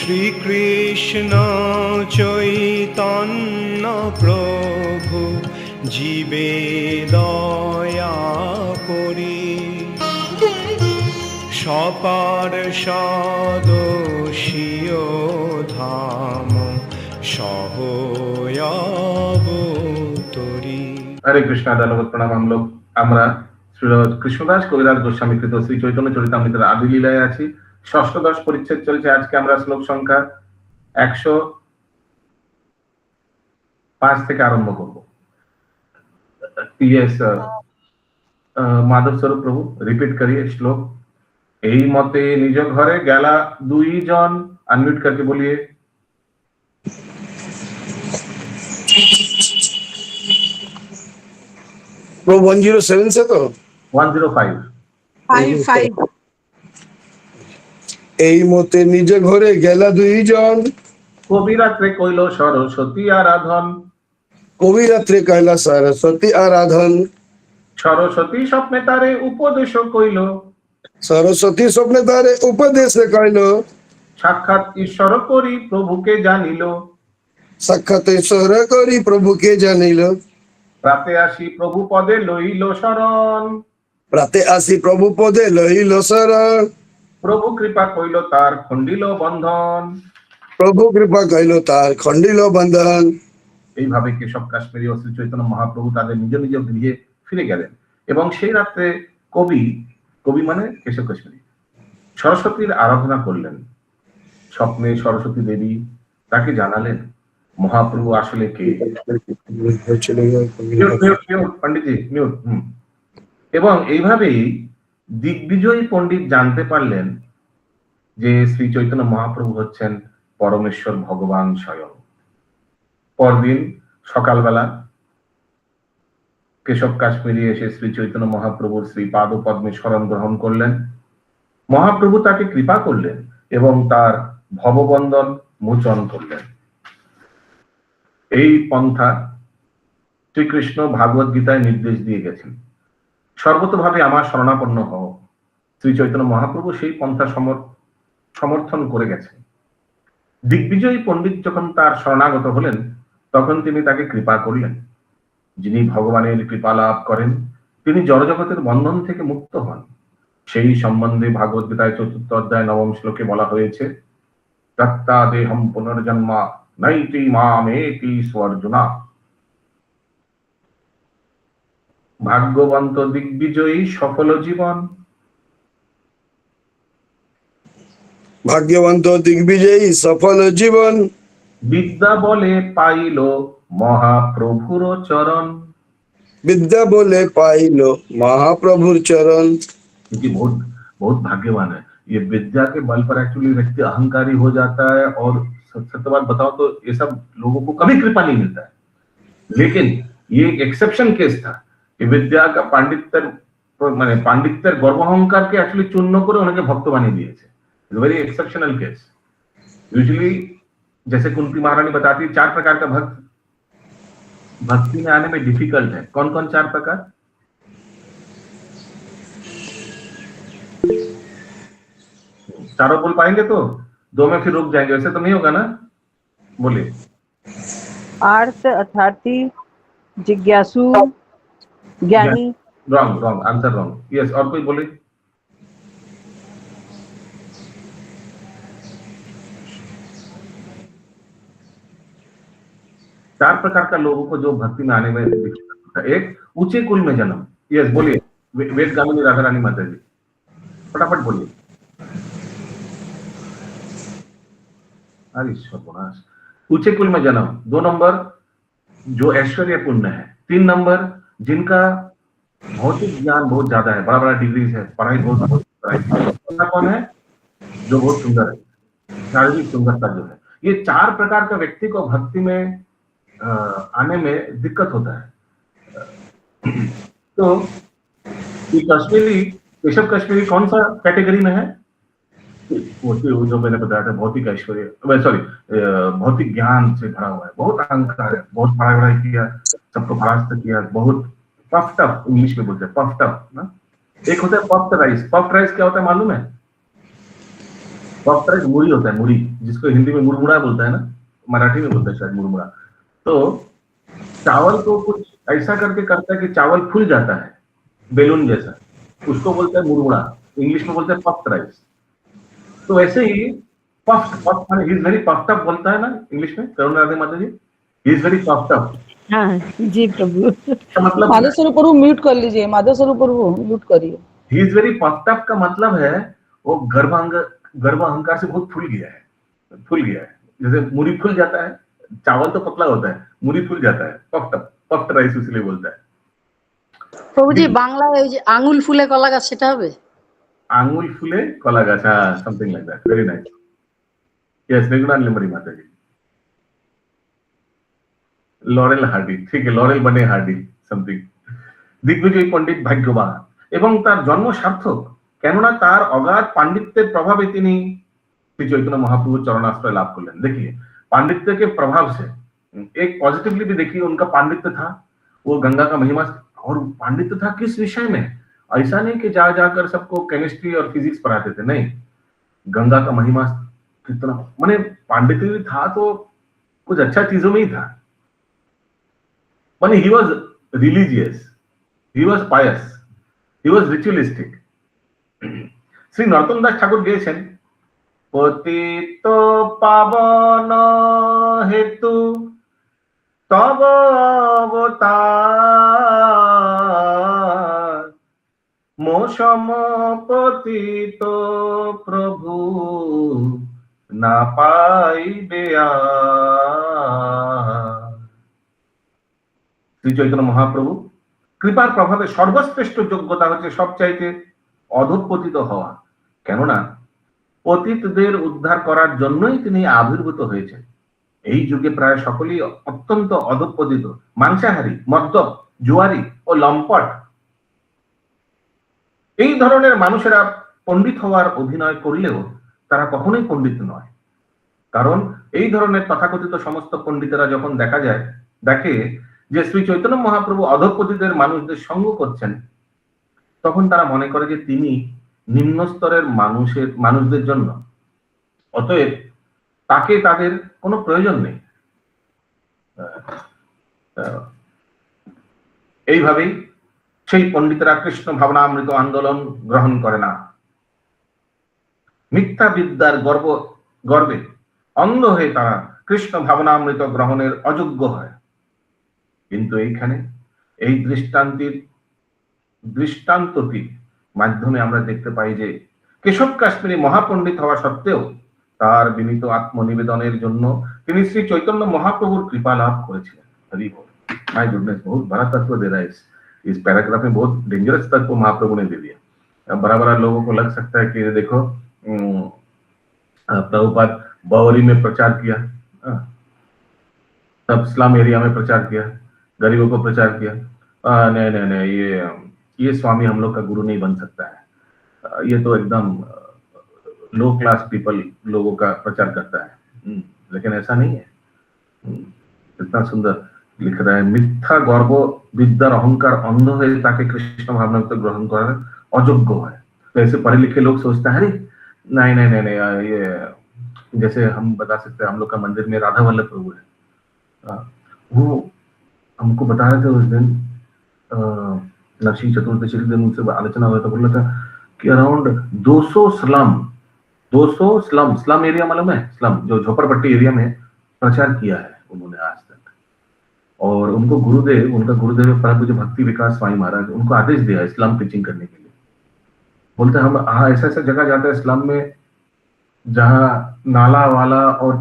শ্রীকৃষ্ণ চৈতন্য প্রভু জীবে দয়া করি সপার্ষদস্য ধাম সহয়াবতরি। হরে কৃষ্ণ, ধন্যবাদ, প্রণাম। আমরা শ্রী কৃষ্ণদাস কবিরাজ গোস্বামী কৃত শ্রী চৈতন্য চরিতামৃতের আদি লীলায় আছি। ষষ্ঠদশ পরিচ্ছেদ চলছে। আজকে আমরা শ্লোক সংখ্যা 105 থেকে আরম্ভ করব। ইয়েস মাধব স্বরূপ প্রভু, রিপিট करिए श्लोक। এই মতে নিজ ঘরে গেলা দুইজন, अनम्यूट करके बोलिए। वो 107 से तो 105 এই মতে নিজ ঘরে গেলা দুইজন, কবি রাত্রে কইল সরস্বতী আরাধন। কবি রাত্রে কইলা সরস্বতী আরাধন। সরস্বতী স্বপ্নে তারে উপদেশ কইল, সরস্বতী স্বপ্নে তারে উপদেশ কইল। সাক্ষাৎ ঈশ্বর করি প্রভুকে জানিল, সাক্ষাৎ ঈশ্বর করি প্রভুকে জানিল। প্রাতে আসি প্রভু পদে লইল শরণ, প্রাতে আসি প্রভু পদে লইল শরণ। প্রভু কৃপা কইল তার খণ্ডিল বন্ধন। প্রভু কৃপা কইল তার খণ্ডিল বন্ধন। এইভাবে কেশব কাশ্মীরি ও শ্রী চৈতন্য মহাপ্রভু তাদের নিজ নিজ গৃহে ফিরে গেলেন এবং সেই রাত্রে কবি মানে কেশব কাশ্মীরি সরস্বতীর আরাধনা করলেন। স্বপ্নে সরস্বতী দেবী তাকে জানালেন মহাপ্রভু আসলে কে। পণ্ডিতজি মিউট। এবং এইভাবেই দিগ্বিজয়ী পণ্ডিত জানতে পারলেন যে শ্রী চৈতন্য মহাপ্রভু হচ্ছেন পরমেশ্বর ভগবান স্বয়ং। পরদিন সকালবেলা কেশব কাশ্মীরি এসে শ্রী চৈতন্য মহাপ্রভুর শ্রী পাদ পদ্মে শরণ গ্রহণ করলেন। মহাপ্রভু তাকে কৃপা করলেন এবং তার ভববন্ধন মোচন করলেন। এই পন্থা শ্রীকৃষ্ণ ভাগবত গীতায় নির্দেশ দিয়ে গেছেন, সর্বতভাবে আমার শরণাপন্ন হও। শ্রী চৈতন্য মহাপ্রভু সেই পন্থা সমর্থন করে গেছেন। দিগ্বিজয়ী পণ্ডিত যখন তার শরণাগত হলেন তখন তিনি তাকে কৃপা করলেন। যিনি ভগবানের কৃপা লাভ করেন তিনি জড়জগতের বন্ধন থেকে মুক্ত হন। সেই সম্বন্ধে ভাগবত গীতায় ৪র্থ অধ্যায় ৯ম শ্লোকে বলা হয়েছে, তত্তা দেহম পুনর্জন্মা নৈতি মামেতি স্বর্জুনা। ভাগ্যবন্ত দিগ্বিজয়ী সফল জীবন। ভাগ্যবন্ত দিগ্বিজয়ী সফল জীবন। বিদ্যা বলে পাইল মহাপ্রভুর চরণ। विद्या बोले पाइलो महाप्रभुर चरण। क्योंकि बहुत भाग्यवान है ये। विद्या के बल पर एक्चुअली व्यक्ति अहंकारी हो जाता है और सत्य बात बताओ तो ये सब लोगों को कभी कृपा नहीं मिलता है। लेकिन ये एक एक्सेप्शन केस था कि विद्या का पांडित्य गर्व अहंकार के एक्चुअली चूर्ण करे उनके भक्त बना दिए थे। Very exceptional case. यूजुअली जैसे कुंती महारानी बताती है 4 प्रकार का भक्ति में आने में डिफिकल्ट है। कौन कौन 4 प्रकार? चारों बोल पाएंगे तो 2 में फिर रुक जाएंगे, वैसे तो नहीं होगा ना? बोलिए। आर्त अर्थार्थी, जिज्ञासु, ज्ञानी। Wrong answer wrong. यस, और कोई बोले? चार प्रकार का लोगों को जो भक्ति में आने में दिक्कत होता है। एक, ऊंचे कुल में जन्म। यस, बोलिए। वेदगामिनी राधा रानी माता जी, फटाफट बोलिए। अरे सर्वनाश। ऊंचे कुल में जन्म। 2 नंबर जो ऐश्वर्यपूर्ण है। 3 नंबर जिनका भौतिक ज्ञान बहुत ज्यादा है, बड़ा डिग्रीज है, पढ़ाई बहुत कौन है? जो बहुत सुंदर है, शारीरिक सुंदरता जो है। ये 4 प्रकार का व्यक्ति को भक्ति में आने में दिक्कत होता है। तो केशव काश्मीरी कौन सा कैटेगरी में है? वो जो मैंने बताया था, भौतिक ऐश्वर्य, सॉरी भौतिक ज्ञान से भरा हुआ है, बहुत अहंकार है, बहुत पढ़ाई किया, सबको परास्त किया, बहुत पफ्ड अप, इंग्लिश में बोलते हैं पफ्ड अप ना। एक होता है पफ्ड राइस। पफ्ड राइस क्या होता है मालूम है? पफ्ड राइस मुड़ी होता है, मुड़ी, जिसको हिंदी में मुरमुरा बोलता है ना, मराठी में बोलता है शायद मुरमुरा। तो चावल को कुछ ऐसा करके करता है कि चावल फूल जाता है बेलून जैसा, उसको बोलते हैं मुरमुरा, इंग्लिश में बोलते हैं पफ्ड राइस। तो वैसे ही पफ्ड, पफ्ड माने he is very puffed up बोलता है ना इंग्लिश में, करुणा राधे माता ji, he is very puffed up. हाँ जी प्रभु। का मतलब माधव स्वरूप प्रभु म्यूट कर लीजिए, माधव स्वरूप प्रभु म्यूट करिए। ही इज वेरी पफ्ड अप का मतलब है वो गर्व अहंकार से बहुत फूल गया है, फूल गया है। जैसे मुरी फूल जाता है, चावल तो पतला होता है, मुरी फूल जाता है, पफ्ड अप, पफ्ड राइस इसलिए बोलता है। প্রভুজি বাংলায় ওই যে আঙুল ফুলে কলা গাছ সেটা হবে? आंगुल फूले कला गाछ, something like that, very nice, yes, regular लिमरी माता जी। লরেল হার্ডি, ঠিক আছে, লরেল বনে হার্ডি সামথিং। দিগ্বিজয়ী পণ্ডিত ভাগ্যবান এবং তার জন্ম সার্থক, কেননা তার অগাধ পাণ্ডিত্যের প্রভাবে তিনি श्री चैतन्य महाप्रभु चरणाश्रय लाभ कर लें। देखिए पांडित्य के प्रभाव से एक पॉजिटिवली भी देखिए, उनका पांडित्य था, वो गंगा का महिमा, और पांडित्य था किस विषय में, ऐसा नहीं कि जा जाकर सबको केमिस्ट्री और फिजिक्स पढ़ाते थे, नहीं, गंगा का महिमा कितना, माने पांडित्य भी था तो कुछ अच्छा चीजों में ही था, माने he was religious, he was pious, he was ritualistic. Shri Narottam Das Thakur গেয়েছেন, পতিত পাবন হেতু তব অবতার, মোসম পতিত প্রভু না পাইবে আর। শ্রী চৈতন্য মহাপ্রভু কৃপার প্রভাবে সর্বশ্রেষ্ঠ যোগ্যতা হচ্ছে সবচাইতে অধঃপতিত হওয়া, কেননা পতিতদের উদ্ধার করার জন্যই তিনি আবির্ভূত হয়েছেন। এই যুগে প্রায় সকলেই অত্যন্ত অধঃপতিত, মাংসাহারী, মদ্যপ, জুয়ারি ও লম্পট। এই ধরনের মানুষেরা পণ্ডিত হওয়ার অভিনয় করলেও তারা কখনোই পণ্ডিত নয়, কারণ এই ধরনের তথাকথিত সমস্ত পণ্ডিতেরা যখন দেখে যে শ্রী চৈতন্য মহাপ্রভু অধঃপতিতদের মানুষদের সঙ্গ করছেন, তখন তারা মনে করে যে তিনি নিম্ন স্তরের মানুষদের জন্য, অতএব তাকে তাদের কোনো প্রয়োজন নেই। এইভাবেই সেই পণ্ডিতরা কৃষ্ণ ভাবনামৃত আন্দোলন গ্রহণ করে না, মিথ্যা বিদ্যার গর্বে অন্ধ হয়ে তারা কৃষ্ণ ভাবনামৃত গ্রহণের অযোগ্য হয়। কিন্তু এইখানে এই দৃষ্টান্তটির মাধ্যমে আমরা দেখতে পাই যে কেশব কাশ্মীরি মহাপণ্ডিত হওয়া সত্ত্বেও তার বিনীত আত্মনিবেদনের জন্য তিনি শ্রী চৈতন্য महाप्रभुर कृपा लाभ করেছিলেন। हरि बोल। माय गुडनेस, बहुत बड़ा तत्व दे रहा है इस पैराग्राफ में, बहुत डेंजरस तत्व महाप्रभु ने दे दिया। बड़ा बड़ा लोगों को लग सकता है कि देखो प्रभुपाद बावरी में प्रचार किया, तब स्लम एरिया में प्रचार किया, गरीबों को प्रचार किया, नहीं नहीं नहीं, ये स्वामी हम लोग का गुरु नहीं बन सकता है, ये तो एकदम लो क्लास पीपल लोगों का प्रचार करता है। लेकिन ऐसा नहीं है। इतना सुंदर लिख रहा है, मिथ्या गर्व विद्यार अहंकार अंध है ताकि कृष्ण भावनामृत ग्रहण कर अयोग्य है। तो ऐसे पढ़े लिखे लोग सोचते हैं अरे नहीं नहीं नहीं नहीं, ये जैसे हम बता सकते हैं हम लोग का मंदिर में राधा वल्लभ प्रभु है, वो हमको बता रहे थे उस दिन नरसिंह चतुर्दशी के दिन उनसे आलोचना हुआ था, बोल रहा था कि अराउंड 200 स्लम एरिया मालूम है, स्लम जो झोपड़पट्टी एरिया में प्रचार किया है उन्होंने आज तक। और उनका गुरुदेव परम पूज्य भक्ति विकास स्वामी महाराज, उनको आदेश दिया है स्लम टीचिंग करने के लिए। बोलते हम ऐसा ऐसा जगह जाते हैं स्लम में जहाँ नाला वाला और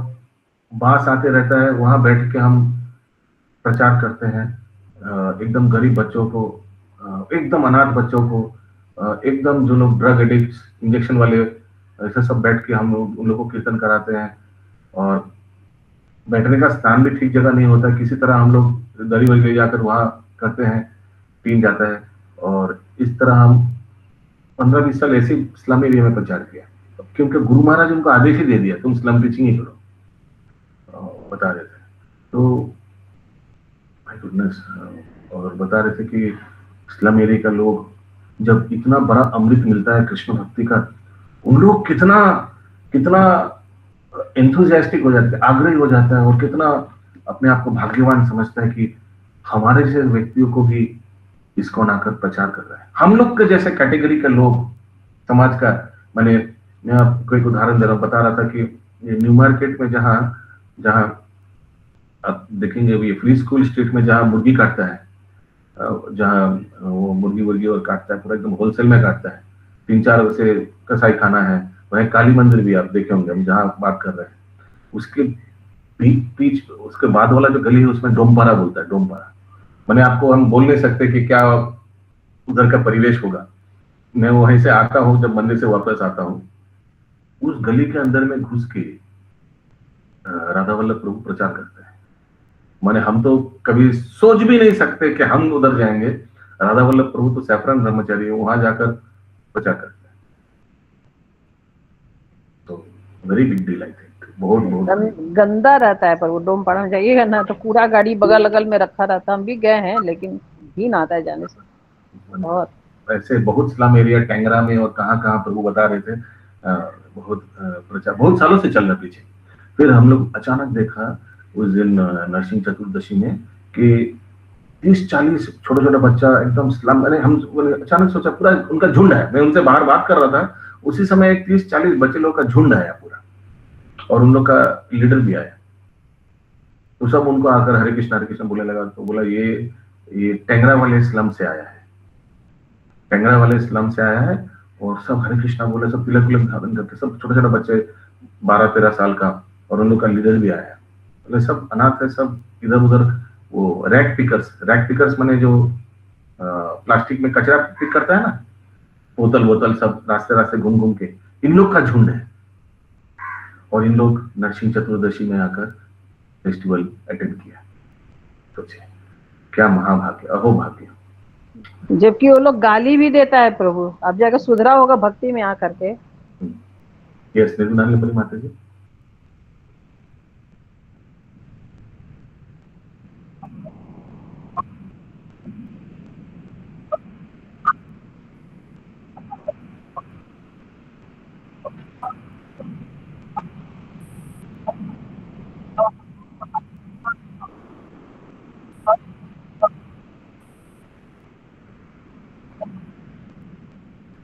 बांस आते रहता है, वहां बैठ के हम प्रचार करते हैं, एकदम गरीब बच्चों को, एकदम अनाथ बच्चों को, एकदम जो लोग ड्रग एडिक्ट्स, इंजेक्शन वाले, ऐसे सब बैठ के हम उन लोगों को कीर्तन कराते हैं। और बैठने का स्थान भी ठीक जगह नहीं होता, किसी तरह हम लोग दरी वरी ले जाकर वहां करते हैं, पीन जाता है। और इस तरह हम 15-20 साल ऐसे स्लम एरिया में प्रचार किया, क्योंकि गुरु महाराज उनको आदेश ही दे दिया तुम स्लम टीचिंग ही करो, बता रहे थे। तो माय गुडनेस, और बता रहे थे कि स्लम एरिया का लोग जब इतना बड़ा अमृत मिलता है कृष्ण भक्ति का, उन लोग कितना एंथुजियास्टिक हो जाता है, आग्रही हो जाता है, और कितना अपने आप को भाग्यवान समझता है कि हमारे जैसे व्यक्तियों को भी इस्कॉन आकर प्रचार कर रहा है। हम लोग के जैसे कैटेगरी के लोग समाज का, मैं आपको एक उदाहरण दे रहा हूँ, बता रहा था कि ये न्यू मार्केट में जहाँ जहाँ आप देखेंगे ये फ्री स्कूल स्ट्रीट में जहाँ मुर्गी काटता है, जहाँ वो मुर्गी वर्गी और काटता है, पूरा एकदम होलसेल में काटता है, 3-4 वैसे कसाई खाना है, वहीं काली मंदिर भी आप देखे होंगे, हम जहाँ बात कर रहे हैं उसके बीच उसके बाद वाला जो गली है उसमें डोमपारा बोलता है, डोमपारा। मैंने आपको हम बोल नहीं सकते कि क्या उधर का परिवेश होगा। मैं वहीं से आता हूँ, जब मंदिर से वापस आता हूँ, उस गली के अंदर में घुस के राधा वल्लभ प्रभु प्रचार करते हैं। माने हम तो कभी सोच भी नहीं सकते कि हम उधर जाएंगे। राधा वल्लभ प्रभु तो सैफरान ब्रह्मचारी है, वहां जाकर प्रचार करते हैं। तो very big deal I think. बहुत गंदा रहता है, पर वो डोम पाड़ा में जाइएगा ना तो पूरा गाड़ी बगल अगल में रखा रहता है। हम भी गए हैं लेकिन घिन आता है जाने से बहुत। ऐसे बहुत स्लम एरिया टेंगरा में और कहाँ प्रभु बता रहे थे, बहुत प्रचार बहुत सालों से चल रहा पीछे। फिर हम लोग अचानक देखा उस दिन नरसिंह चतुर्दशी में कि 30-40 छोटे बच्चा एकदम स्लम, मैंने हम अचानक सोचा पूरा उनका झुंड है। मैं उनसे बाहर बात कर रहा था, उसी समय एक 30-40 बच्चे लोग का झुंड आया पूरा, और उन लोग का लीडर भी आया। तो सब उनको आकर हरे कृष्ण बोलने लगा। तो बोला ये टेंगरा वाले स्लम से आया है, टेंगरा वाले स्लम से आया है, और सब हरे कृष्णा बोले, सब तिलक धारण करके, सब छोटे बच्चे 12-13 साल का, और उन लोग का लीडर भी आया। बोले सब अनाथ है, सब इधर उधर वो रैक पिकर्स माने जो प्लास्टिक में कचरा पिक करता है ना, बोतल सब रास्ते घूम के इन लोग का झुंड है। और इन लोग नरसिंह चतुर्दशी में आकर फेस्टिवल अटेंड किया। सोचिए क्या महाभाग्य, अहोभाग्य। जबकि वो लोग गाली भी देता है प्रभु, अब जाकर सुधरा होगा भक्ति में आ करके। यस, निर्मला बड़ी माता जी।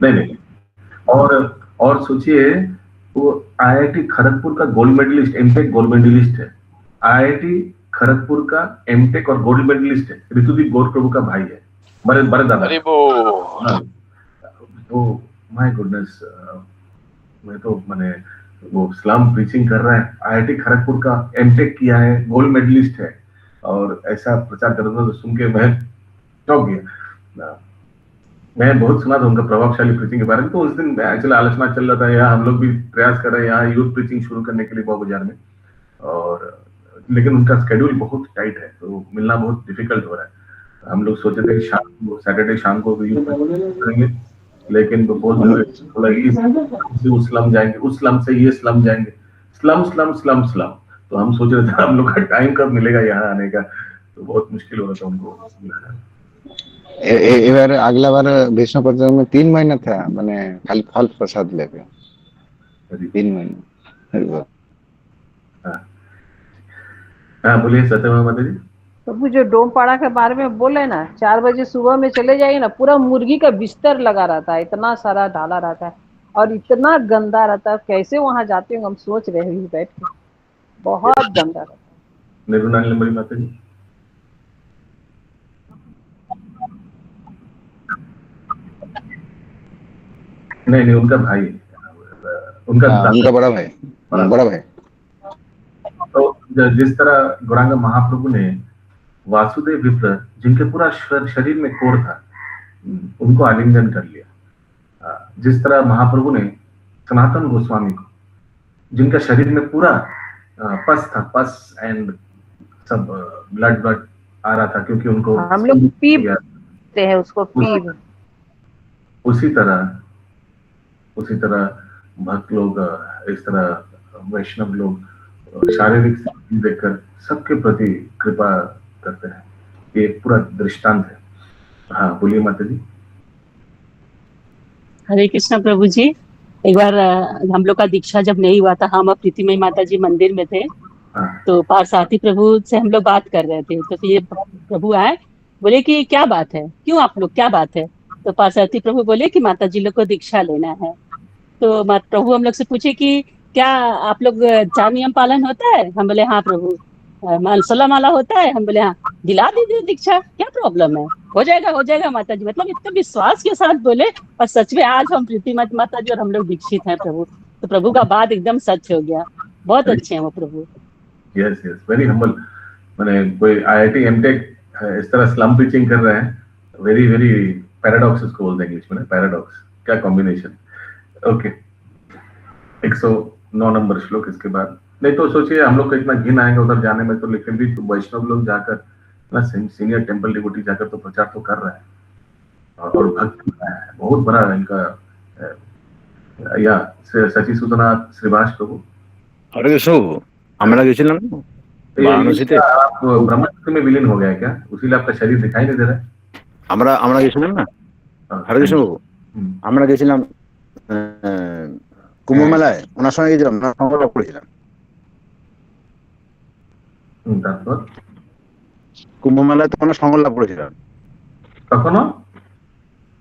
नहीं, और सोचिए वो आईआईटी खड़गपुर का gold medallist, MTech gold medallist है। आईआईटी खड़गपुर का एमटेक और गोल्ड मेडलिस्ट है। ऋतुदीप गौर प्रभु का भाई है, बड़े दादा। तो माय गुडनेस, मैं तो मैंने वो इस्लाम प्रीचिंग कर रहा है, आईआईटी खड़गपुर का एमटेक किया है, गोल्ड मेडलिस्ट है, और ऐसा प्रचार कर रहा था। तो सुन के मैं चौंक गया। मैं बहुत सुना था उनका प्रभावशाली प्रीचिंग के बारे में। तो उस दिन एक्चुअली आलोचना चल रहा था, यहाँ हम लोग भी प्रयास कर रहे हैं यहाँ यूथ प्रीचिंग शुरू करने के लिए बॉ बाजार में, और लेकिन उनका स्केड्यूल बहुत टाइट है, तो मिलना बहुत डिफिकल्ट हो रहा है। हम लोग सोचे थे कि सैटरडे शाम को यूथ करेंगे, लेकिन वो बहुत उस स्लम जाएंगे, उस स्लम से ये स्लम जाएंगे, स्लम। तो हम सोच रहे थे हम लोग का टाइम कब मिलेगा यहाँ आने का, तो बहुत मुश्किल हो रहा था उनको मिलाना। এবার আগলাবার বিষ্ণু প্রচার में 3 महीना था, मैंने खाली फल प्रसाद लेके 3 महीना। हाँ बोलिए सत्यमा माता जी। प्रभु जो डोमपाड़ा के बारे में बोले ना, 4 बजे सुबह में चले जाइए ना, पूरा मुर्गी का बिस्तर लगा रहता है, इतना सारा डाला रहता है और इतना गंदा रहता है। कैसे वहां जाते होंगे हम सोच रहे हैं बैठ के, बहुत गंदा रहता है। निर्मला नंबरी माता जी। नहीं, उनका भाई, उनका बड़ा भाई। तो जिस तरह गौरांग महाप्रभु ने वासुदेव विप्र, जिनके पूरा शरीर में कोढ़ था, उनको आलिंगन कर लिया, जिस तरह महाप्रभु ने सनातन गोस्वामी को, जिनका शरीर में पूरा पस था, पस एंड सब ब्लड आ रहा था, क्योंकि उनको हम लोग पीते हैं उसको, पीब। उसी तरह भक्त लोग, इस तरह वैष्णव लोग शारीरिक देखकर सबके प्रति कृपा करते हैं। ये पूरा दृष्टांत है। हाँ बोलिए माता जी। हरे कृष्ण प्रभु जी। एक बार हम लोग का दीक्षा जब नहीं हुआ था, हम और प्रीतिमयी माता जी मंदिर में थे, हाँ तो पारसारथी प्रभु से हम लोग बात कर रहे थे, तो फिर ये प्रभु आए, बोले कि क्या बात है, क्यों आप लोग, क्या बात है? तो पारसारथी प्रभु बोले कि माता जी लोग को दीक्षा लेना है। तो प्रभु हम लोग से पूछे कि क्या आप लोग चार नियम पालन होता है? हम बोले हाँ प्रभु। 16 माला होता है? हम बोले हाँ। दिला दीजिए दीक्षा, क्या प्रॉब्लम है, हो जाएगा माता जी। मतलब इतने विश्वास के साथ बोले, और सच में आज हम प्रीति माता जी और हम लोग दीक्षित हैं प्रभु। तो प्रभु का बात एकदम सच हो गया। बहुत अच्छे हैं वो प्रभु। Yes yes, very humble. मैंने कोई आईआईटी एमटेक इस तरह स्लम पिचिंग कर रहे हैं, वेरी वेरी पैराडॉक्स उसको बोलते हैं इंग्लिश में, पैराडॉक्स, क्या कॉम्बिनेशन। ओके, 109 नंबर श्लोक इसके बाद। नहीं तो सोचिए हम लोग को इतना घिन आएंगे उधर जाने में, तो लेकिन भी तो वैष्णव लोग जाकर ना, सीनियर टेम्पल डिवोटी जाकर तो प्रचार तो कर रहा है और भक्त बहुत बड़ा इनका या सची सुधनाथ श्रीवास प्रभु। हरे कृष्ण, আমরা গেছিলাম বারাণসীতে। आप ब्रह्मचर्य में विलीन हो गया क्या? उसीलिए आपका शरीर दिखाई नहीं दे रहा है। আমরা গেছিলাম না, হরে কৃষ্ণ বাবু, আমরা গেছিলাম কুম্ভ মেলায়, ওনার সঙ্গে গেছিলাম, ওনার সঙ্গে লাভ করেছিলাম। তারপর কুম্ভ মেলায় তো ওনার সঙ্গ লাভ করেছিলাম। কখনো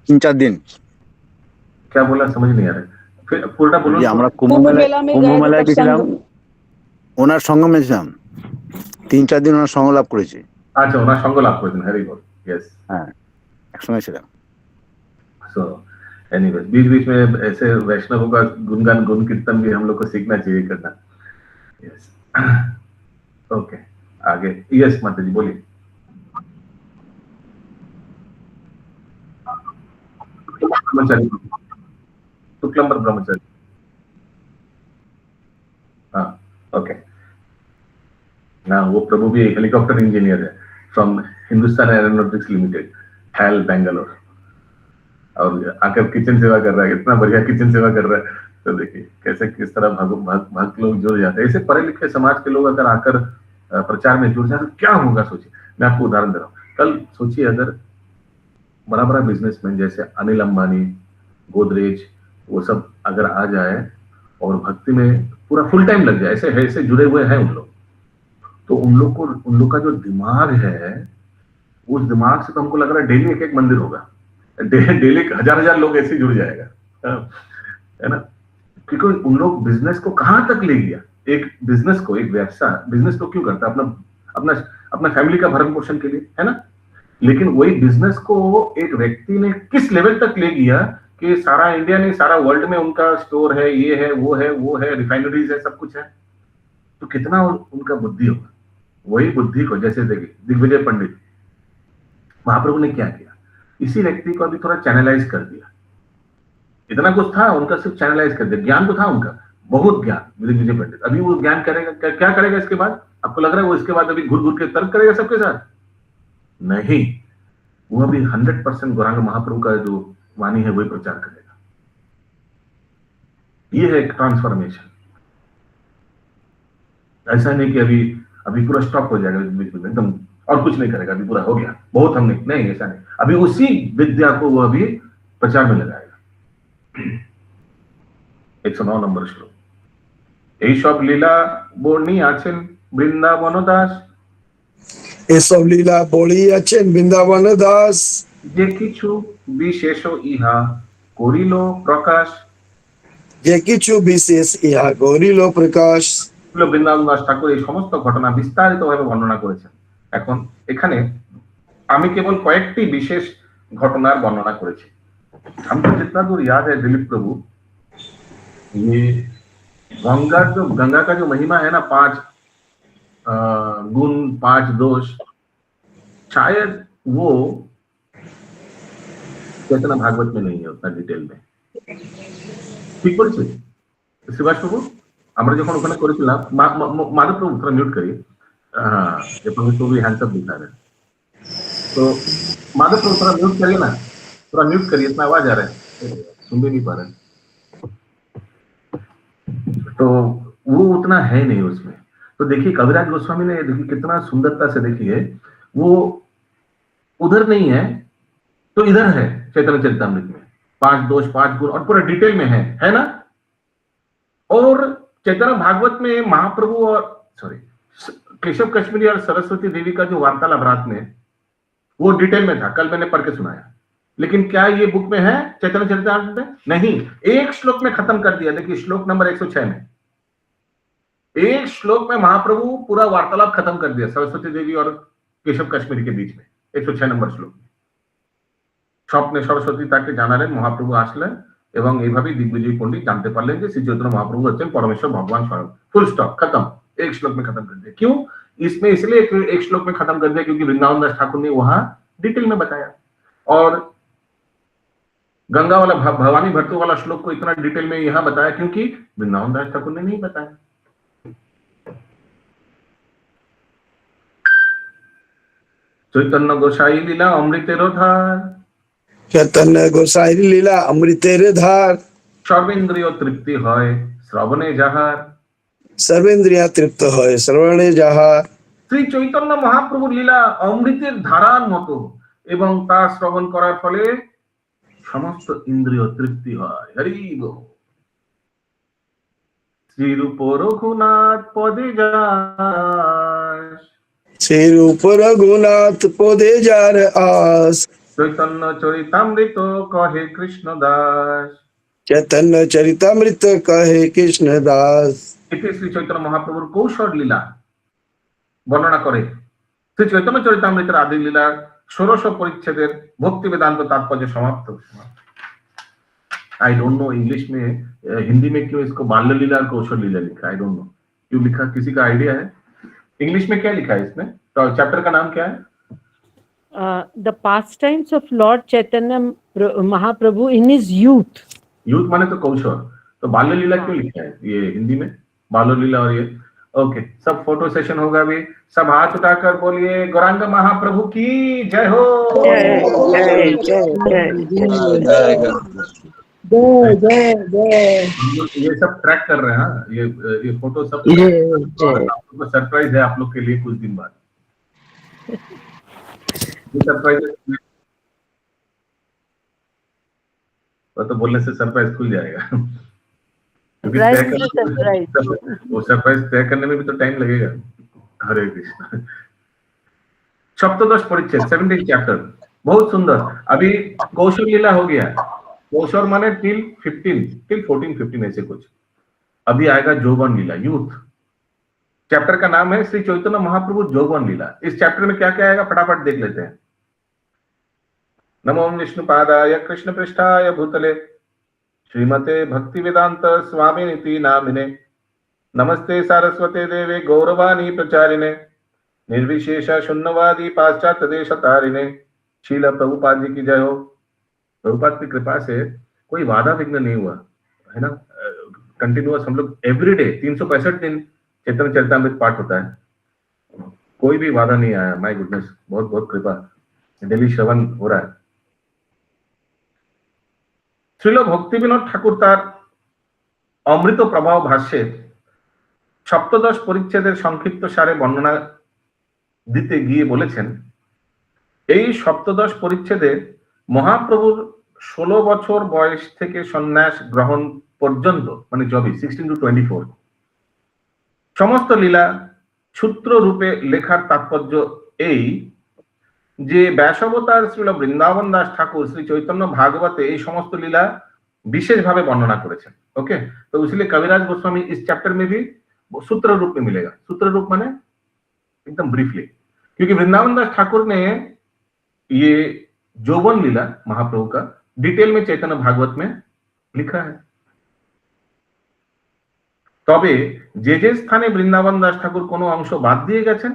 3-4 दिन। क्या बोला समझ नहीं आ रहा है, फिर पूरा बोलो। আমরা কুম্ভ মেলায় গেছিলাম, ওনার সঙ্গ মেছিলাম, 3-4 दिन ওনার সঙ্গ লাভ করেছি। আচ্ছা, ওনার সঙ্গ লাভ করেছেন, হ্যারি বল। यस, হ্যাঁ, একসঙ্গে ছিলাম। सो एनीवेज, बीच बीच में ऐसे वैष्णवों का गुणगान गुण कीर्तन भी हम लोग को सीखना चाहिए करना। यस, ओके, आगे। यस माता जी बोलिए। ब्रह्मचारी, शुक्लंबर ब्रह्मचारी। हाँ, ओके ना, वो प्रभु भी हेलीकॉप्टर इंजीनियर है from Hindustan aeronautics limited, HAL Bangalore, और आकर किचन सेवा कर रहा है। इतना बढ़िया किचन सेवा कर रहा है, तो देखिए कैसे किस तरह भक्त लोग जुड़ जाते हैं। ऐसे पढ़े लिखे समाज के लोग अगर आकर प्रचार में जुड़ जाए तो क्या होगा सोचिए। मैं आपको उदाहरण दे रहा हूँ। कल सोचिए अगर बड़ा बड़ा बिजनेसमैन जैसे अनिल अंबानी, गोदरेज, वो सब अगर आ जाए और भक्ति में पूरा फुल टाइम लग जाए, ऐसे जुड़े हुए हैं उन लोग, तो उन लोग का जो दिमाग है, उस दिमाग से तो हमको लग रहा है डेली एक मंदिर होगा, डेली 1000 लोग ऐसे जुड़ जाएगा, है ना। क्योंकि उन लोग बिजनेस को कहां तक ले गया। एक बिजनेस को, एक व्यवसाय बिजनेस तो क्यों करता है? अपना फैमिली का भरण पोषण के लिए, है ना। लेकिन वही बिजनेस को एक व्यक्ति ने किस लेवल तक ले गया कि सारा इंडिया नहीं, सारा वर्ल्ड में उनका स्टोर है, ये है, वो है, रिफाइनरीज है, सब कुछ है। तो कितना उनका बुद्धि होगा। वही बुद्धि को, जैसे देखिए दिग्विजय पंडित, महाप्रभु ने क्या किया, इसी व्यक्ति को अभी थोड़ा चैनलाइज कर दिया। इतना कुछ था उनका, सिर्फ चैनलाइज कर दिया। ज्ञान तो था उनका, बहुत ज्ञान, दिग्विजय पंडित। अभी वो ज्ञान करेगा, क्या करेगा इसके बाद? आपको लग रहा है वो इसके बाद अभी घुर घुर के तर्क करेगा सबके साथ? नहीं, वो अभी 100% गौरांग महाप्रभु का जो वाणी है वही प्रचार करेगा। ये है एक ट्रांसफॉर्मेशन। ऐसा नहीं कि अभी पूरा स्टॉप हो जाएगा एकदम और कुछ नहीं करेगा, अभी पूरा हो गया, बहुत हमने, नहीं, ऐसा नहीं। अभी उसी विद्या को वो अभी प्रचार में लगाएगा। 109 नंबर श्लोक। এই সব লীলা বর্ণী আছেন বৃন্দাবন দাস, এসব লীলা বলিয়াছেন বৃন্দাবন দাস, যে কিছু বিশেষ ইহা করিল প্রকাশ। যে কিছু বিশেষ ইহা করিল প্রকাশ। বৃন্দাবন দাস ঠাকুর এই সমস্ত ঘটনা বিস্তারিতভাবে বর্ণনা করেছেন। এখন এখানে আমি কেবল কয়েকটি বিশেষ ঘটনার বর্ণনা করেছি। हमको जितना दूर याद है दिलीप प्रभु, ये गंगा का जो महिमा है ना, 5 गुण 5 दोष, शायद वो चैतन्य भागवत में नहीं है उतना डिटेल में। ठीक বলছি শিবাস প্রভু? আমরা যখন ওখানে করেছিলাম, মাধব প্রভু थोड़ा म्यूट करिए। हाँ, ये प्रभु तो भी हैंड्स अप दिखा रहे हैं, तो माधव प्रभु थोड़ा म्यूट करिए ना, थोड़ा म्यूट करिए, इतना आवाज आ रहा है, सुन भी नहीं पा रहे। तो वो उतना है नहीं उसमें। तो देखिए कविराज गोस्वामी ने, देखिए कितना सुंदरता से, देखिए वो उधर नहीं है तो इधर है चैतन्य चरितामृत में, 5 दोष 5 गुण और पूरा डिटेल में है ना। और चैतन्य भागवत में महाप्रभु और केशव कश्मीरी और सरस्वती देवी का जो वार्तालाप रात में, वो डिटेल में था, कल मैंने पढ़ के सुनाया। लेकिन क्या ये बुक में है चैतन्य चरितामृत में? नहीं, एक श्लोक में खत्म कर दिया। देखिए श्लोक नंबर 106 में, एक श्लोक में महाप्रभु पूरा वार्तालाप खत्म कर दिया सरस्वती देवी और केशव कश्मीरी के बीच में, 106 নম্বর শ্লোক। স্বপ্নে সরস্বতী তাকে জানালেন মহাপ্রভু আসলেন এবং এইভাবেই दिग्विजय पंडित जानते पारलें कि श्री चैतन्य महाप्रभु हচ্ছেন परमेश्वर भगवान स्वयं। फुल स्टॉप, खत्म, एक श्लोक में खत्म कर दिया। क्यों? इसमें इसलिए एक श्लोक में खत्म कर दिया क्योंकि वृंदावन दास ठाकुर ने वहां डिटेल में बताया, और गंगा वाला भवानी भट्टो वाला श्लोक को इतना डिटेल में यहां बताया क्योंकि वृंदावन दास ठाकुर ने नहीं बताया। चैतन्य गोसाई लीला अमृतेर धार, चैतन्य गोसाई लीला अमृतेर धार, सर्वेन्द्रिय तृप्ति হয় শ্রবণে যাহার, सर्वेन्द्रिया तृप्त হয় শ্রবণে যাহার। শ্রী চৈতন্য মহাপ্রভুর লীলা অমৃতের ধারার মতো এবং তা শ্রবণ করার ফলে সমস্ত ইন্দ্রিয় তৃপ্তি হয়। হরি বল। শ্রীরূপ রঘুনাথ পদে যাস, श्रीरूप रघुनाथ पदे जार आस, চৈতন্য চরিতামৃত কহে কৃষ্ণ দাস। चैतन्य चरितामृत कहे कृष्ण दास। এতে শ্রী চৈতন্য মহাপ্রভুর কৌশল লীলা বর্ণনা করে। শ্রী চৈতন্য চরিতামৃতের আদি লীলা 1600 পরিচ্ছেদের भक्ति वेदांत तात्पर्य समाप्त। आई डोंट नो इंग्लिश में, हिंदी में क्यों इसको बाल्य लीला और कौशल लीला लिखा, आई डोंट नो क्यों लिखा, किसी का आइडिया है? इंग्लिश में क्या लिखा है इसमें? तो चैप्टर का नाम क्या है? The pastimes of Lord Chaitanya Mahaprabhu in his youth. Youth माने तो कौशल, तो बाल्य लीला क्यों लिखा है ये हिंदी में? बाल्य लीला और ये ओके। सब फोटो सेशन होगा भी, सब हाथ उठाकर बोलिए गौरांग महाप्रभु की जय हो। जय जय जय जय जय। ये सब ट्रैक कर रहे हैं, हाँ? ये फोटो सब सरप्राइज है आप लोग के लिए कुछ दिन बाद। ये सरप्राइज तो बोलने से सरप्राइज खुल जाएगा क्योंकि वो सरप्राइज तय करने में भी तो टाइम लगेगा। हरे कृष्ण। सप्तदश परिच्छेद 17 चैप्टर, बहुत सुंदर। अभी कौशल लीला हो गया, कौशल माने टिल 14-15 ऐसे कुछ। अभी आएगा जौवन लीला, यूथ। चैप्टर का नाम है श्री चैतन्य महाप्रभु जौवन लीला। इस चैप्टर में क्या क्या आएगा फटाफट देख लेते हैं। नमो विष्णुपादाय कृष्ण पृष्ठाय भूतले श्रीमते भक्ति वेदांत स्वामिनिति नामिने नमस्ते सारस्वते देवे गौरवाणी प्रचारिणे निर्विशेष शून्यवादी पाश्चात्य देश तारिणे। शील प्रभुपाद जी की जय हो। प्रभुपाद की कृपा से कोई बाधा विघ्न नहीं हुआ है ना। कंटिन्यूअस हम लोग एवरीडे 365 दिन चैतन्य चरितामृत पाठ होता है, कोई भी बाधा नहीं आया। माय गुडनेस, बहुत बहुत कृपा, डेली श्रवण हो रहा है। শ্রীল ভক্তিবিনোদ ঠাকুর তার অমৃত প্রবাহ ভাষ্যে সপ্তদশ পরিচ্ছেদের সংক্ষিপ্ত সারে বর্ণনা দিতে গিয়ে বলেছেন, এই সপ্তদশ পরিচ্ছেদে মহাপ্রভুর 16 বছর বয়স থেকে সন্ন্যাস গ্রহণ পর্যন্ত, মানে 16 to 24 সমস্ত লীলা সূত্র রূপে লেখার তাৎপর্য এই যে ব্যাসাবতার শ্রীল বৃন্দাবন দাস ঠাকুর श्री चैतन्य भागवते এই সমস্ত লীলা विशेषভাবে বর্ণনা করেছেন। ओके, तो इसलिए कविराज गोस्वामी इस चैप्टर में भी सूत्र रूप में मिलेगा। सूत्र रूप माने एकदम ब्रीफली, क्योंकि वृंदावन दास ठाकुर ने ये जौवन लीला महाप्रभु का डिटेल में चैतन्य भागवत में लिखा है। তবে যে যে স্থানে বৃন্দাবন দাস ঠাকুর কোনো অংশ বাদ দিয়ে গেছেন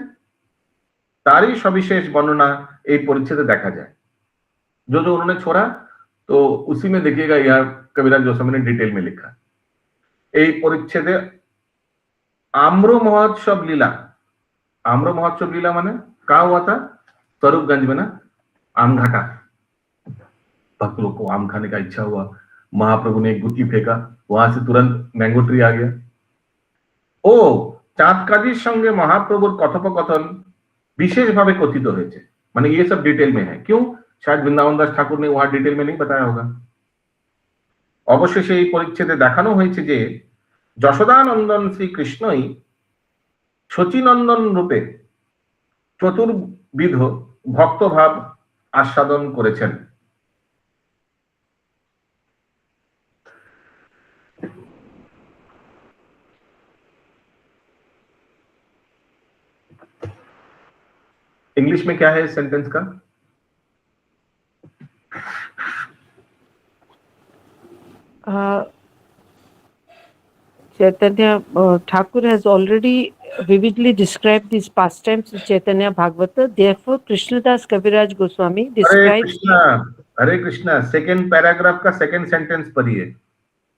तारी सविशेष वर्णना एक परिच्छेद देखा जाए। जो जो उन्होंने छोड़ा तो उसी में देखिएगा यार कविराज गोस्वामी ने डिटेल में लिखा। एक परिच्छेदे आम्र महोत्सव लीला, आम्र महोत्सव लीला माने कहाँ हुआ था? स्वरूपगंज में ना, आम घाटा। भक्त लोग को आम खाने का इच्छा हुआ, महाप्रभु ने एक गुत्ती फेंका, वहां से तुरंत मैंगो ट्री आ गया। ओ चाँदकाजीर संगे महाप्रभुर कथोपकथन विशेष भावे कथित হয়েছে, মানে ये सब डिटेल में है। क्यों? शायद वृंदावन दास ठाकुर ने वहां डिटेल में नहीं बताया होगा। অবশেষে এই পরিচ্ছেদে দেখানো হয়েছে যে যশোদানন্দন শ্রীকৃষ্ণই শচীনন্দন রূপে চতুর্বিধ ভক্তভাব আস্বাদন করেছেন। इंग्लिश में क्या है इस सेंटेंस का? Chaitanya Thakur has already vividly described these pastimes in Chaitanya Bhagavata. Therefore, Krishnadas Kaviraj Goswami describes. Hare Krishna second paragraph का सेकेंड सेंटेंस पढ़िए।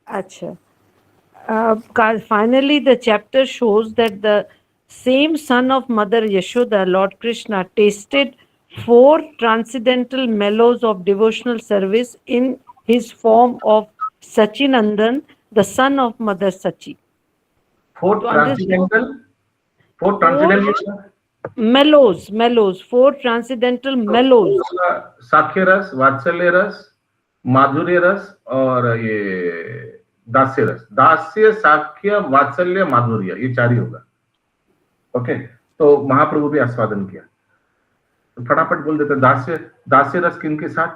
Acha. Finally, the chapter shows that the same son of Mother Yashoda, Lord Krishna, tasted 4 transcendental mellows of devotional service in his form of Sachinandan, the son of Mother Sachi. 4 transcendental mellows, 4 transcendental mellows. साख्य रस, वात्सल्य रस, माधुर्य रस और ये दास्य रस। दास्य, साख्य, वात्सल्य, माधुर्य, ये 4 ही होगा। ओके, तो महाप्रभु भी आस्वादन किया। तो फटाफट बोल देते, दास्य रस किनके साथ?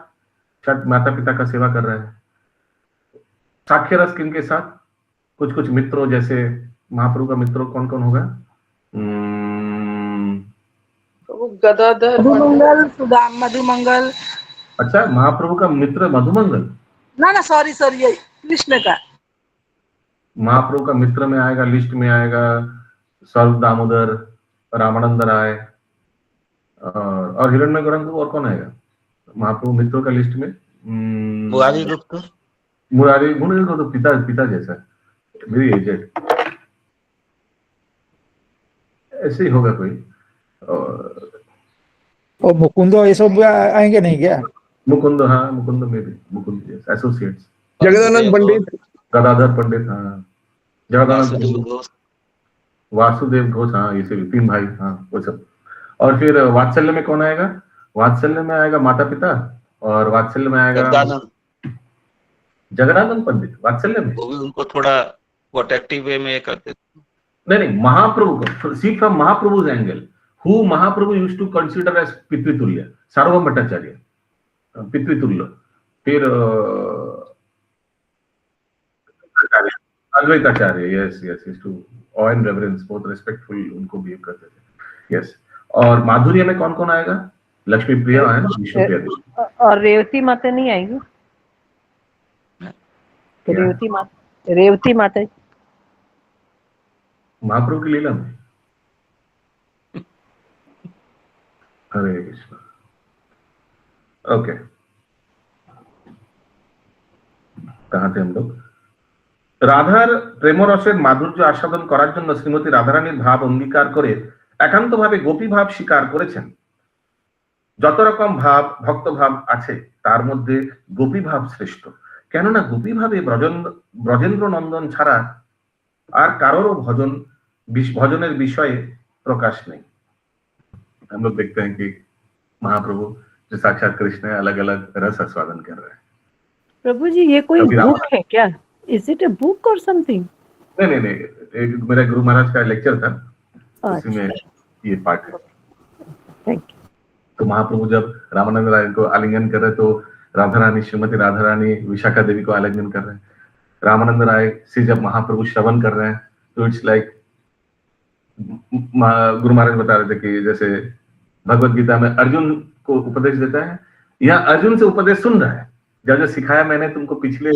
शायद माता पिता का सेवा कर रहे हैं। साख्य रस किनके साथ? कुछ कुछ मित्रों, जैसे महाप्रभु का मित्रों कौन कौन होगा? गदाधर, मधुमंगल, सुदाम, मधुमंगल। अच्छा, महाप्रभु का मित्र मधुमंगल? ना सॉरी ये कृष्ण का। महाप्रभु का मित्र में आएगा, लिस्ट में आएगा सर्व दामोदर, रामानंद राय और हिरण्य गर्भ। और कौन आएगा महाप्रभु मित्रों का लिस्ट में? मुरारी गुप्त को तो पिता जैसा, वेरी एजेड, ऐसे ही होगा कोई। और मुकुंद ये सब आएंगे नहीं क्या? मुकुंद, हाँ मुकुंद में भी, मुकुंद एसोसिएट्स। जगदानंद पंडित, गदाधर पंडित, हाँ जगदानंद, वासुदेव घोष, हाँ ये सभी 3 भाई, हाँ वो सब। और फिर वात्सल्य में कौन आएगा? वात्सल्य में आएगा माता पिता, और वात्सल्य में आएगा जगदानंद पंडित। वात्सल्य में वो भी उनको थोड़ा प्रोटेक्टिव वे में करते थे। नहीं, महाप्रभु को see from Mahaprabhu's angle, who Mahaprabhu used to consider as पितृतुल्य, सार्वभौम भट्टाचार्य पितृतुल्य। फिर Advaitacharya, yes to awe and reverence, बहुत रिस्पेक्टफुल उनको बिहेव करते थे, यस। और माधुर्य में कौन कौन आएगा? लक्ष्मी प्रिया है ना, विष्णु प्रिया, और रेवती माता नहीं आएगी? रेवती माता महाप्रभु की लीला में। हरे कृष्ण। ओके, कहाँ थे हम लोग? রাধার প্রেমরসের মাধুর্য আস্বাদন করার জন্য শ্রীমতী রাধারানীর ভাব অঙ্গীকার করে একান্তভাবে গোপী ভাব স্বীকার করেছেন। যত রকম ভাব, ভক্ত ভাব আছে, তার মধ্যে গোপী ভাব শ্রেষ্ঠ। কেননা গোপী ভাবে ব্রজেন্দ্র নন্দন ছাড়া আর কারোরও ভজনের বিষয়ে प्रकाश नहीं। हम लोग देखते हैं कि महाप्रभु जो साक्षात कृष्ण है, अलग अलग रस आस्वादन कर रहे हैं। प्रभु जी, ये कोई बुक है क्या? Is it a book or something? नहीं, मेरा गुरु महाराज का लेक्चर था, उसी में ये पार्ट है। Thank you. तो महाप्रभु जब रामानंद राय को आलिंगन कर रहे, तो राधा रानी, श्रीमती राधा रानी विशाखा देवी को आलिंगन कर रहे हैं। रामानंद राय से जब महाप्रभु श्रवण कर रहे हैं, तो इट्स लाइक गुरु महाराज बता रहे थे कि जैसे भगवत गीता में अर्जुन को उपदेश देता है, यहाँ अर्जुन से उपदेश सुन रहा है। जब सिखाया मैंने तुमको पिछले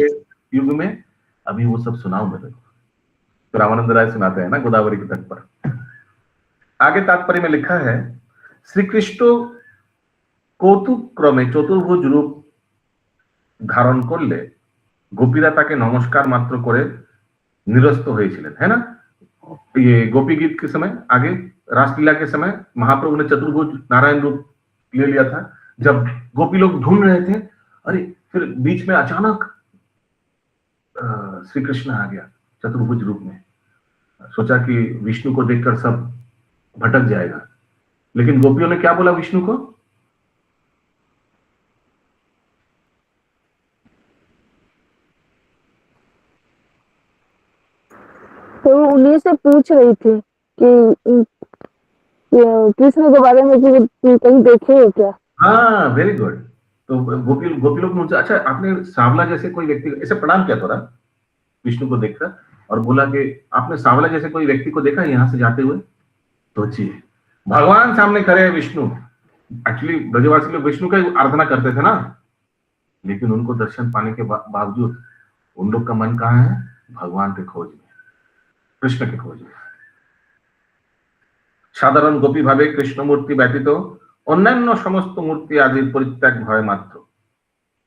युग में, अभी वो सब सुनाओ मेरे को। तो रामानंद राय सुनाते हैं ना गोदावरी के तट पर। आगे तात्पर्य में लिखा है, श्री कृष्ण কৌতুক ক্রমে চতুর্ভুজ রূপ ধারণ করলে গোপীরা তাকে নমস্কার মাত্র করে निरस्त হয়েছিলেন, है ना? ये गोपी गीत के समय, आगे रासलीला के समय महाप्रभु ने चतुर्भुज नारायण रूप ले लिया था। जब गोपी लोग ढूंढ रहे थे, अरे फिर बीच में अचानक श्री कृष्ण आ गया चतुर्भुज रूप में। सोचा कि विष्णु को देखकर सब भटक जाएगा, लेकिन गोपियों ने क्या बोला विष्णु को? मम्मी से पूछ रही थी कि कृष्ण के बारे में कहीं देखे हो क्या? हाँ, वेरी गुड। तो गोपी लोग मुझसे, अच्छा आपने सांवला जैसे कोई व्यक्ति ऐसे प्रणाम किया थोड़ा विष्णु को देखकर और बोला कि आपने सांवला जैसे कोई व्यक्ति को देखा यहाँ से जाते हुए? सोचिए, भगवान सामने खड़े हैं विष्णु। एक्चुअली ब्रजवासी लोग विष्णु का आराधना करते थे ना, लेकिन उनको दर्शन पाने के बावजूद उन लोग का मन कहाँ है? भगवान के खोज में, कृष्ण के खोज में। সাধারণ গোপী ভাবে কৃষ্ণ মূর্তি ব্যতীত অন্যান্য সমস্ত মূর্তি আদির পরিত্যাগ ভয় মাত্র।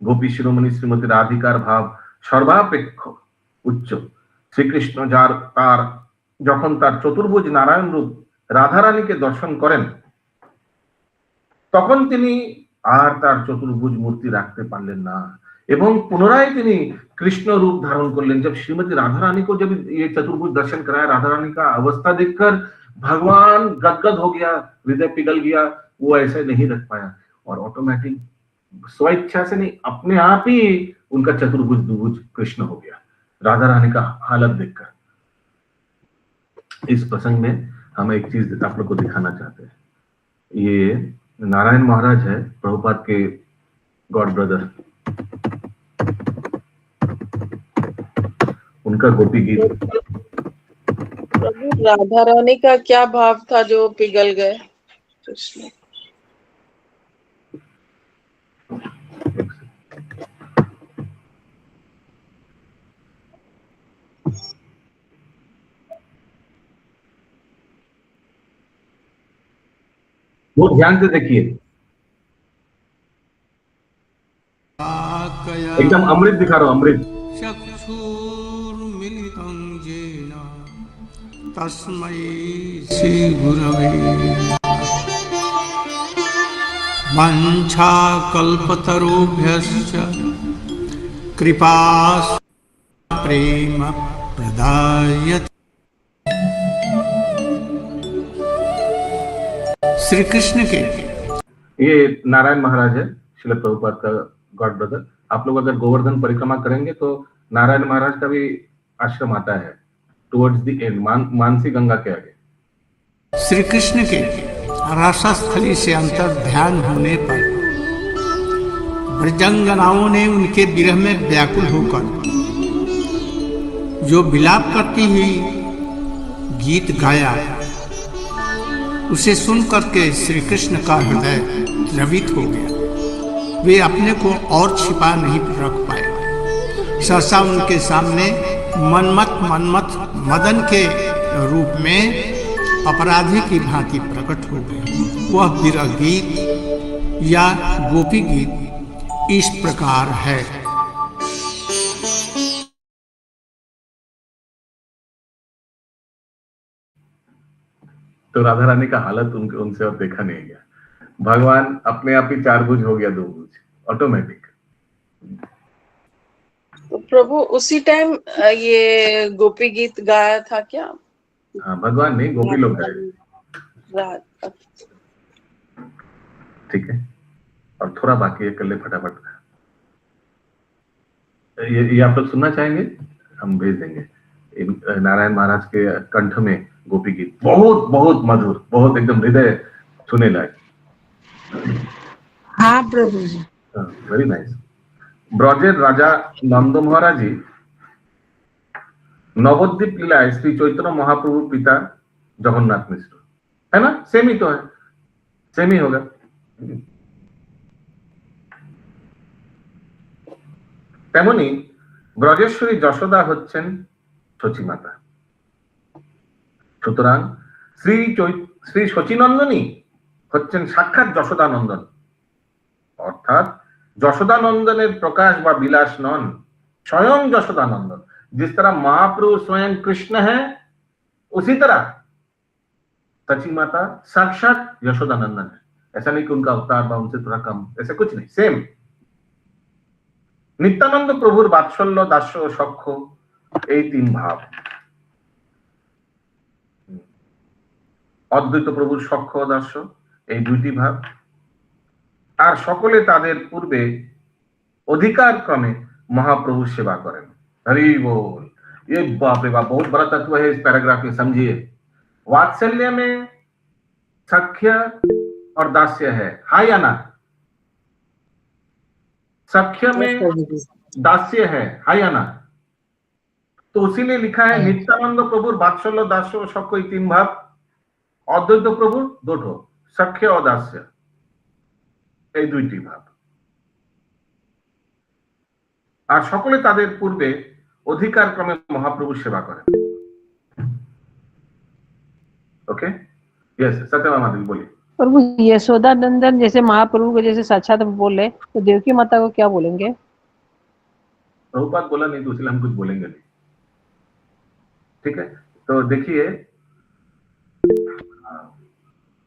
গোপী শিরোমণি শ্রীমতী রাধিকার ভাব সর্বাপেক্ষ উচ্চ। শ্রীকৃষ্ণ যখন তার চতুর্ভুজ নারায়ণ রূপ রাধারানীকে দর্শন করেন, তখন তিনি আর তার চতুর্ভুজ মূর্তি রাখতে পারলেন না এবং পুনরায় তিনি कृष्ण रूप धारण कर लें। जब श्रीमती राधा रानी को जब ये चतुर्भुज दर्शन कराया, राधा रानी का अवस्था देखकर भगवान गदगद हो गया, हृदय पिघल गया, वो ऐसे नहीं रख पाया और ऑटोमेटिक स्वेच्छा से नहीं, अपने आप ही उनका चतुर्भुज द्विभुज कृष्ण हो गया राधा रानी का हालत देखकर। इस प्रसंग में हम एक चीज आप लोग को दिखाना चाहते हैं। ये नारायण महाराज है, प्रभुपाद के गॉड ब्रदर, उनका गोपी गीत। प्रभु राधा रानी का क्या भाव था जो पिघल गए कृष्ण? वो ध्यान से देखिए, एकदम अमृत दिखा रहा हूं, अमृत। तस्मै श्री गुरवे वाञ्छाकल्पतरुभ्यश्च कृपा प्रेम प्रदायते। श्री कृष्ण के, ये नारायण महाराज है, श्रील प्रभुपाद का गॉड ब्रदर। आप लोग अगर गोवर्धन परिक्रमा करेंगे तो नारायण महाराज का भी आश्रम आता है towards the end, Mansi Ganga के आगे। श्री कृष्ण के रसस्थली से अंतर ध्यान होने पर ब्रजंगनाओं ने उनके विरह में व्याकुल होकर जो विलाप करती हुई गीत गाया, उसे सुन करके श्री कृष्ण का हृदय द्रवित हो गया। वे अपने को और छिपा नहीं रख पाए। सहसा उनके सामने मन्मथ मदन के रूप में अपराधी की भांति प्रकट हो गए। वह विरह गीत या गोपी गीत इस प्रकार है। तो राधा रानी का हालत उनसे और देखा नहीं गया। भगवान अपने आप ही चार भुज हो गया, दो भुज, ऑटोमेटिक। तो प्रभु उसी टाइम ये गोपी गीत गाया था क्या? हाँ, भगवान नहीं, गोपी लोग गाए। ठीक है, और थोड़ा बाकी है, कर ले फटाफट। ये आप लोग सुनना चाहेंगे? हम भेज देंगे। नारायण महाराज के कंठ में गोपी गीत बहुत बहुत मधुर, बहुत एकदम हृदय सुने लायक। हाँ प्रभु जी, वेरी नाइस। ब्रजेर राजा नंद महाराजी नवद्वीप लीलाय श्री चैतन्य महाप्रभु पिता जगन्नाथ मिश्र, है ना? सेम ही तो है, सेम ही होगा। তেমনি ব্রজেশ্বরী যশোদা হচ্ছেন শচী মাতা। সুতরাং শ্রী শচীনন্দনী হচ্ছেন সাক্ষাৎ যশোদানন্দন, অর্থাৎ যশোদানন্দনের प्रकाश व विलास नन, स्वयं यशोदानंदन। जिस तरह महाप्रभु स्वयं कृष्ण है, उसी तरह सची माता साक्षात यशोदानंदन है। ऐसा नहीं कि उनका अवतार व उनसे थोड़ा कम, ऐसा कुछ नहीं, सेम। नित्यानंद प्रभुर बात्सल्य दास्य सख्य এই তিন ভাব। অদ্বৈত প্রভুর সখ্য দাস্য এই দুইটি ভাব। আর সকলে তাদের পূর্বে অধিকার ক্রমে মহাপ্রভু সেবা করেন। হরি বল। ये बाप रे बाप, बहुत बड़ा तत्व है इस पैराग्राफ में, समझिए। वात्सल्य में सख्य और दास्य है, हाँ या ना? सख्य में दास्य है, हाँ या ना? तो उसी ने लिखा है नित्यानंद प्रभुर बात्सल्य दास्य सख्य तीन भाव, अद्वैत प्रभुर दुটো सख्य और दास्य এই দুইটি ভাব। আর সকলে তাদের পূর্বে অধিকার ক্রমে মহাপ্রভু সেবা করেন। ओके, यस सत्यभामा माता बोलिए। प्रभु यशोदा नंदन जैसे महाप्रभु को जैसे साक्षात बोले, तो देवकी माता को क्या बोलेंगे? प्रभुपाद बोला नहीं तो इसलिए हम कुछ बोलेंगे नहीं, ठीक है? तो देखिए,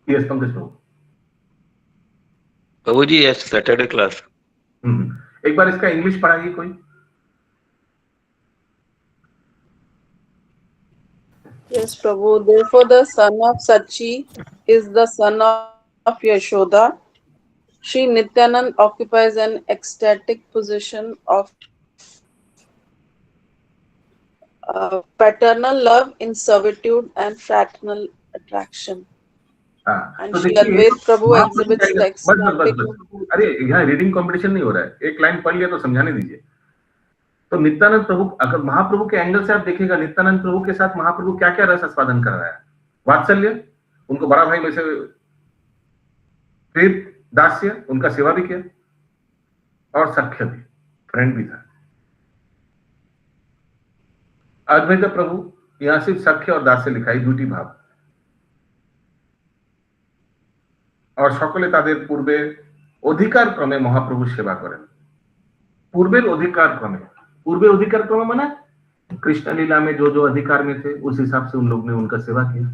यस पंकज प्रभु जी, यस सैटरडे क्लास। एक बार इसका इंग्लिश पढ़ाइए कोई। Yes, Prabhu. Therefore, the son of Sachi is the son of Yashoda. Shri Nityanand occupies an ecstatic position of paternal love in servitude and fraternal attraction. And Shri Advait Prabhu exhibits the ecstatic. अरे यहाँ reading competition नहीं हो रहा है, एक line पढ़ लिया तो समझाने दीजिए। तो नित्यानंद प्रभु, अगर महाप्रभु के एंगल से आप देखिएगा, नित्यानंद प्रभु के साथ महाप्रभु क्या क्या रस आस्वादन कर रहा है? वात्सल्य, उनको बड़ा भाई में से प्रेम, दास्य, उनका सेवा भी किया, और सख्य भी, फ्रेंड भी था। अद्वैत प्रभु, यहां सिर्फ सख्य और दास्य लिखा है, दुटी भाव। और सकले तादेर पूर्वे अधिकार क्रमे महाप्रभु सेवा करें। पूर्वेर अधिकार क्रमे, पूर्वे अधिकार क्रम माना कृष्ण लीला में जो जो अधिकार में थे उस हिसाब से उन लोग ने उनका सेवा किया।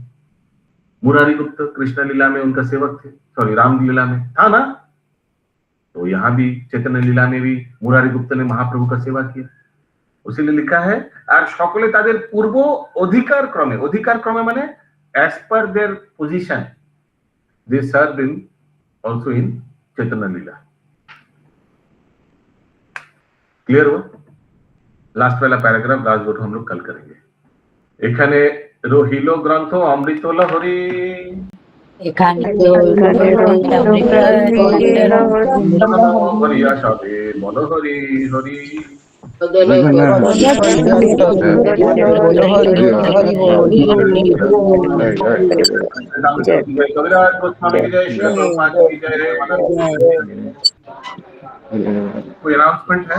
मुरारी गुप्त कृष्ण लीला में उनका सेवक थे, सॉरी राम लीला में था ना, तो यहाँ भी चैतन्य लीला में भी मुरारी गुप्त ने महाप्रभु का सेवा किया, उसीलिए लिखा है। और सकले तादेर पूर्व अधिकार क्रमे माने as per their position they serve in also in Chaitanya Lila. Clear हुआ? लास्ट वाला पैराग्राफ, लास्ट बोर्ड हम लोग कल करेंगे। एखाने रहिलो ग्रंथ अमृत लहरी, हरिया सबे मन हरि हरि। कविराज गोस्वामी की जय, श्री प्रभुपाद की जय। कोई अनाउंसमेंट है?